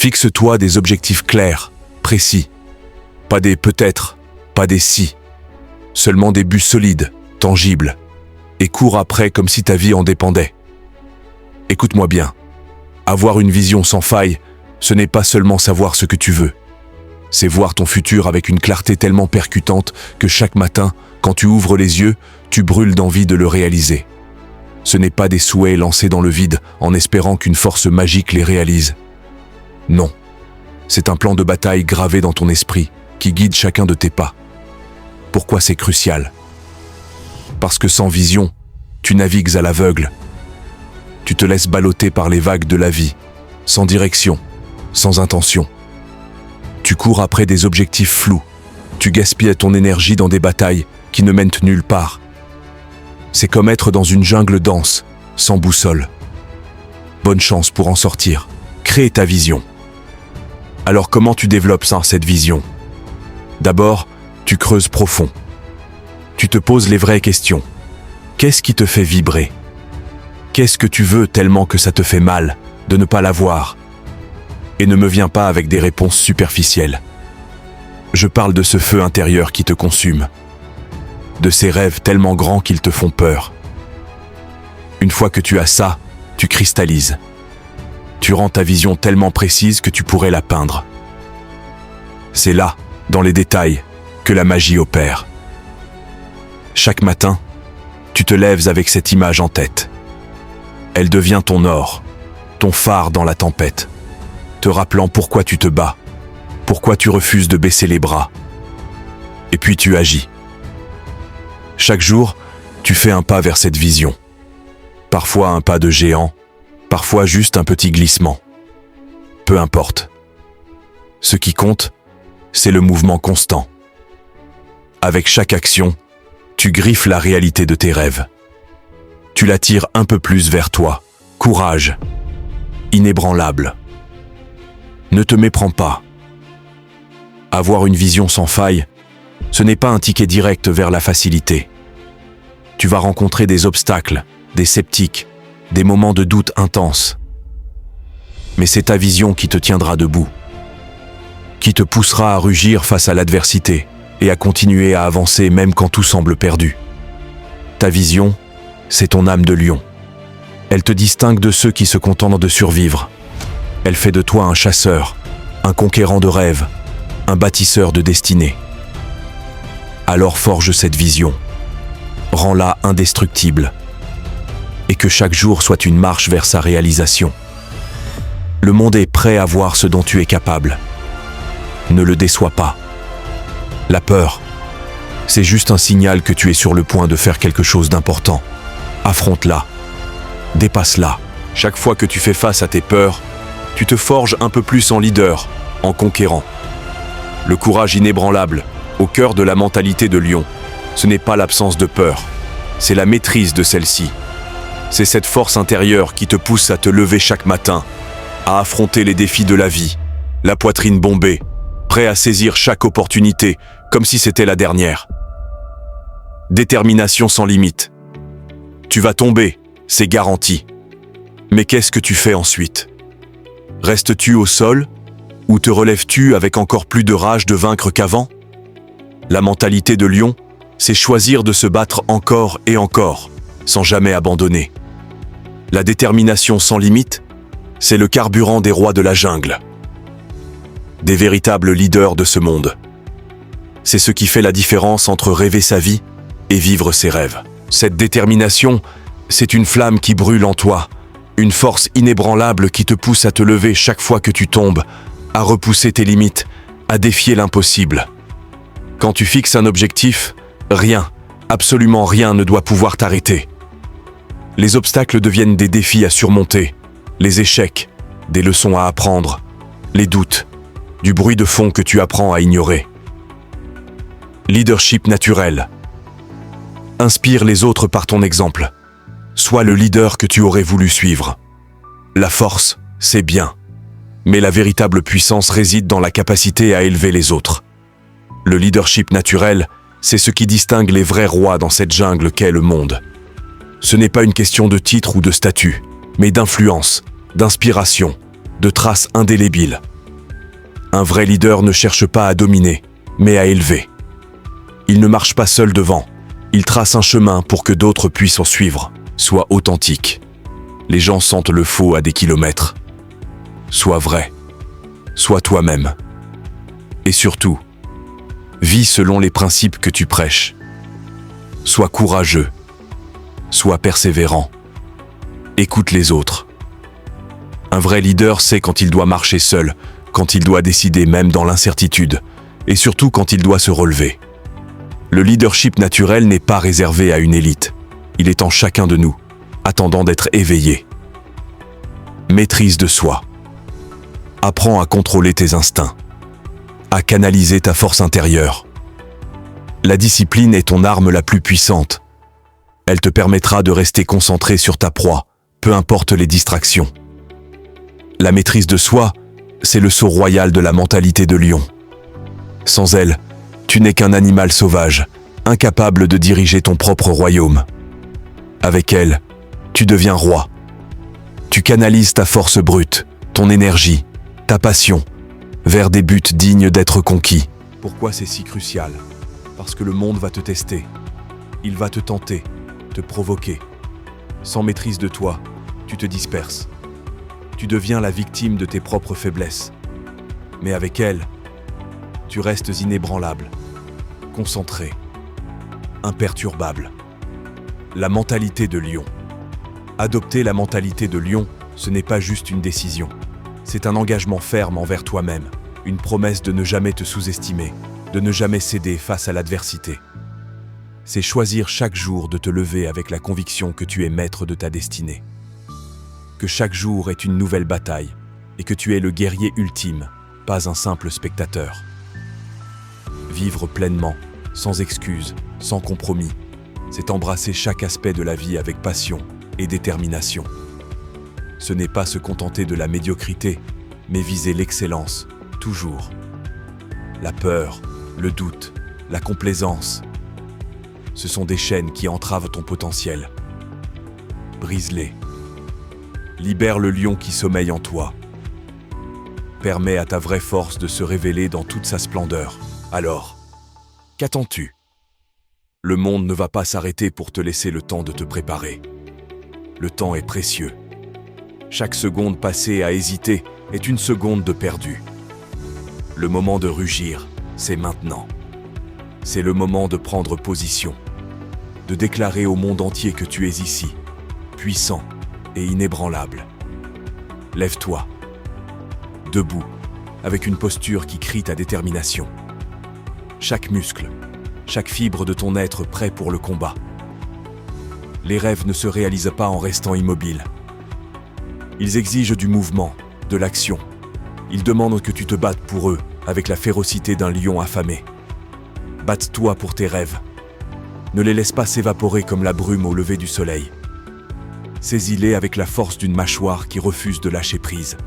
Fixe-toi des objectifs clairs, précis. Pas des peut-être, pas des si. Seulement des buts solides, tangibles. Et cours après comme si ta vie en dépendait. Écoute-moi bien. Avoir une vision sans faille, ce n'est pas seulement savoir ce que tu veux. C'est voir ton futur avec une clarté tellement percutante que chaque matin, quand tu ouvres les yeux, tu brûles d'envie de le réaliser. Ce n'est pas des souhaits lancés dans le vide en espérant qu'une force magique les réalise. Non. C'est un plan de bataille gravé dans ton esprit qui guide chacun de tes pas. Pourquoi c'est crucial ? Parce que sans vision, tu navigues à l'aveugle. Tu te laisses balloter par les vagues de la vie, sans direction, sans intention. Tu cours après des objectifs flous. Tu gaspilles ton énergie dans des batailles qui ne mènent nulle part. C'est comme être dans une jungle dense, sans boussole. Bonne chance pour en sortir. Crée ta vision. Alors comment tu développes cette vision ? D'abord, tu creuses profond. Tu te poses les vraies questions. Qu'est-ce qui te fait vibrer ? Qu'est-ce que tu veux tellement que ça te fait mal de ne pas l'avoir ? Et ne me viens pas avec des réponses superficielles. Je parle de ce feu intérieur qui te consume. De ces rêves tellement grands qu'ils te font peur. Une fois que tu as ça, tu cristallises. Tu rends ta vision tellement précise que tu pourrais la peindre. C'est là, dans les détails, que la magie opère. Chaque matin, tu te lèves avec cette image en tête. Elle devient ton or, ton phare dans la tempête, te rappelant pourquoi tu te bats, pourquoi tu refuses de baisser les bras. Et puis tu agis. Chaque jour, tu fais un pas vers cette vision. Parfois un pas de géant, parfois juste un petit glissement. Peu importe. Ce qui compte, c'est le mouvement constant. Avec chaque action, tu griffes la réalité de tes rêves. Tu la tires un peu plus vers toi. Courage. Inébranlable. Ne te méprends pas. Avoir une vision sans faille, ce n'est pas un ticket direct vers la facilité. Tu vas rencontrer des obstacles, des sceptiques, des moments de doute intenses. Mais c'est ta vision qui te tiendra debout, qui te poussera à rugir face à l'adversité et à continuer à avancer même quand tout semble perdu. Ta vision, c'est ton âme de lion. Elle te distingue de ceux qui se contentent de survivre. Elle fait de toi un chasseur, un conquérant de rêves, un bâtisseur de destinée. Alors forge cette vision. Rends-la indestructible. Et que chaque jour soit une marche vers sa réalisation. Le monde est prêt à voir ce dont tu es capable. Ne le déçois pas. La peur, c'est juste un signal que tu es sur le point de faire quelque chose d'important. Affronte-la. Dépasse-la. Chaque fois que tu fais face à tes peurs, tu te forges un peu plus en leader, en conquérant. Le courage inébranlable, au cœur de la mentalité de lion, ce n'est pas l'absence de peur, c'est la maîtrise de celle-ci. C'est cette force intérieure qui te pousse à te lever chaque matin, à affronter les défis de la vie, la poitrine bombée, prêt à saisir chaque opportunité, comme si c'était la dernière. Détermination sans limite. Tu vas tomber, c'est garanti. Mais qu'est-ce que tu fais ensuite ? Restes-tu au sol ? Ou te relèves-tu avec encore plus de rage de vaincre qu'avant ? La mentalité de lion, c'est choisir de se battre encore et encore, sans jamais abandonner. La détermination sans limite, c'est le carburant des rois de la jungle. Des véritables leaders de ce monde. C'est ce qui fait la différence entre rêver sa vie et vivre ses rêves. Cette détermination, c'est une flamme qui brûle en toi, une force inébranlable qui te pousse à te lever chaque fois que tu tombes, à repousser tes limites, à défier l'impossible. Quand tu fixes un objectif, rien, absolument rien ne doit pouvoir t'arrêter. Les obstacles deviennent des défis à surmonter, les échecs, des leçons à apprendre, les doutes, du bruit de fond que tu apprends à ignorer. Leadership naturel. Inspire les autres par ton exemple. Sois le leader que tu aurais voulu suivre. La force, c'est bien. Mais la véritable puissance réside dans la capacité à élever les autres. Le leadership naturel, c'est ce qui distingue les vrais rois dans cette jungle qu'est le monde. Ce n'est pas une question de titre ou de statut, mais d'influence, d'inspiration, de traces indélébiles. Un vrai leader ne cherche pas à dominer, mais à élever. Il ne marche pas seul devant. Il trace un chemin pour que d'autres puissent en suivre. Sois authentique. Les gens sentent le faux à des kilomètres. Sois vrai. Sois toi-même. Et surtout, vis selon les principes que tu prêches. Sois courageux. Sois persévérant. Écoute les autres. Un vrai leader sait quand il doit marcher seul, quand il doit décider même dans l'incertitude, et surtout quand il doit se relever. Le leadership naturel n'est pas réservé à une élite. Il est en chacun de nous, attendant d'être éveillé. Maîtrise de soi. Apprends à contrôler tes instincts, à canaliser ta force intérieure. La discipline est ton arme la plus puissante. Elle te permettra de rester concentré sur ta proie, peu importe les distractions. La maîtrise de soi, c'est le sceau royal de la mentalité de lion. Sans elle, tu n'es qu'un animal sauvage, incapable de diriger ton propre royaume. Avec elle, tu deviens roi. Tu canalises ta force brute, ton énergie, ta passion, vers des buts dignes d'être conquis. Pourquoi c'est si crucial ? Parce que le monde va te tester. Il va te tenter, te provoquer. Sans maîtrise de toi, tu te disperses. Tu deviens la victime de tes propres faiblesses. Mais avec elle, tu restes inébranlable, concentré, imperturbable. La mentalité de lion. Adopter la mentalité de lion, ce n'est pas juste une décision. C'est un engagement ferme envers toi-même, une promesse de ne jamais te sous-estimer, de ne jamais céder face à l'adversité. C'est choisir chaque jour de te lever avec la conviction que tu es maître de ta destinée. Que chaque jour est une nouvelle bataille et que tu es le guerrier ultime, pas un simple spectateur. Vivre pleinement, sans excuses, sans compromis, c'est embrasser chaque aspect de la vie avec passion et détermination. Ce n'est pas se contenter de la médiocrité, mais viser l'excellence, toujours. La peur, le doute, la complaisance, ce sont des chaînes qui entravent ton potentiel. Brise-les. Libère le lion qui sommeille en toi. Permets à ta vraie force de se révéler dans toute sa splendeur. Alors, qu'attends-tu ? Le monde ne va pas s'arrêter pour te laisser le temps de te préparer. Le temps est précieux. Chaque seconde passée à hésiter est une seconde de perdu. Le moment de rugir, c'est maintenant. C'est le moment de prendre position, de déclarer au monde entier que tu es ici, puissant et inébranlable. Lève-toi, debout, avec une posture qui crie ta détermination. Chaque muscle, chaque fibre de ton être prêt pour le combat. Les rêves ne se réalisent pas en restant immobiles. Ils exigent du mouvement, de l'action. Ils demandent que tu te battes pour eux avec la férocité d'un lion affamé. Batte-toi pour tes rêves. Ne les laisse pas s'évaporer comme la brume au lever du soleil. Saisis-les avec la force d'une mâchoire qui refuse de lâcher prise.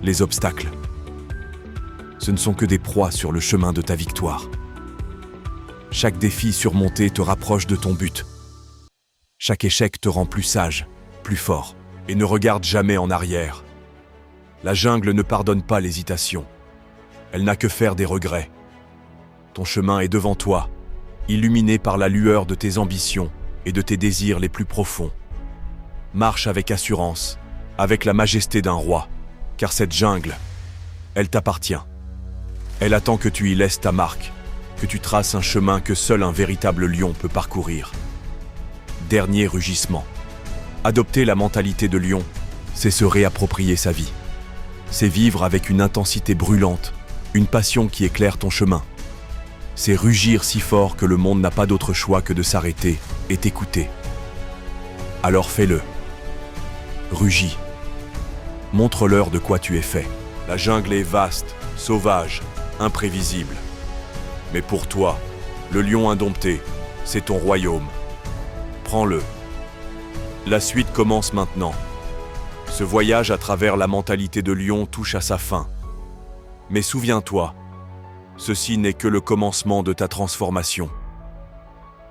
Les obstacles, ce ne sont que des proies sur le chemin de ta victoire. Chaque défi surmonté te rapproche de ton but. Chaque échec te rend plus sage, plus fort. Et ne regarde jamais en arrière. La jungle ne pardonne pas l'hésitation. Elle n'a que faire des regrets. Ton chemin est devant toi, illuminé par la lueur de tes ambitions et de tes désirs les plus profonds. Marche avec assurance, avec la majesté d'un roi, car cette jungle, elle t'appartient. Elle attend que tu y laisses ta marque, que tu traces un chemin que seul un véritable lion peut parcourir. Dernier rugissement. Adopter la mentalité de lion, c'est se réapproprier sa vie. C'est vivre avec une intensité brûlante, une passion qui éclaire ton chemin. C'est rugir si fort que le monde n'a pas d'autre choix que de s'arrêter et t'écouter. Alors fais-le. Rugis. Montre-leur de quoi tu es fait. La jungle est vaste, sauvage, imprévisible. Mais pour toi, le lion indompté, c'est ton royaume. Prends-le. La suite commence maintenant. Ce voyage à travers la mentalité de lion touche à sa fin. Mais souviens-toi, ceci n'est que le commencement de ta transformation.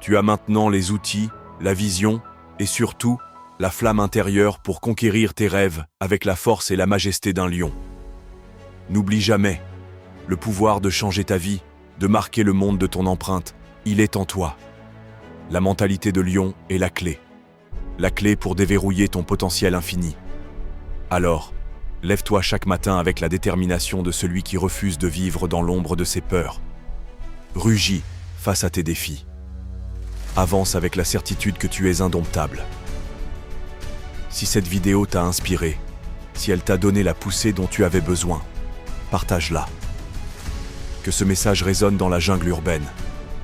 Tu as maintenant les outils, la vision et surtout la flamme intérieure pour conquérir tes rêves avec la force et la majesté d'un lion. N'oublie jamais, le pouvoir de changer ta vie, de marquer le monde de ton empreinte, il est en toi. La mentalité de lion est la clé. La clé pour déverrouiller ton potentiel infini. Alors, lève-toi chaque matin avec la détermination de celui qui refuse de vivre dans l'ombre de ses peurs. Rugis face à tes défis. Avance avec la certitude que tu es indomptable. Si cette vidéo t'a inspiré, si elle t'a donné la poussée dont tu avais besoin, partage-la. Que ce message résonne dans la jungle urbaine,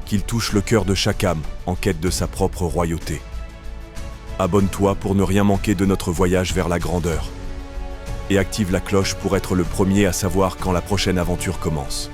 qu'il touche le cœur de chaque âme en quête de sa propre royauté. Abonne-toi pour ne rien manquer de notre voyage vers la grandeur. Et active la cloche pour être le premier à savoir quand la prochaine aventure commence.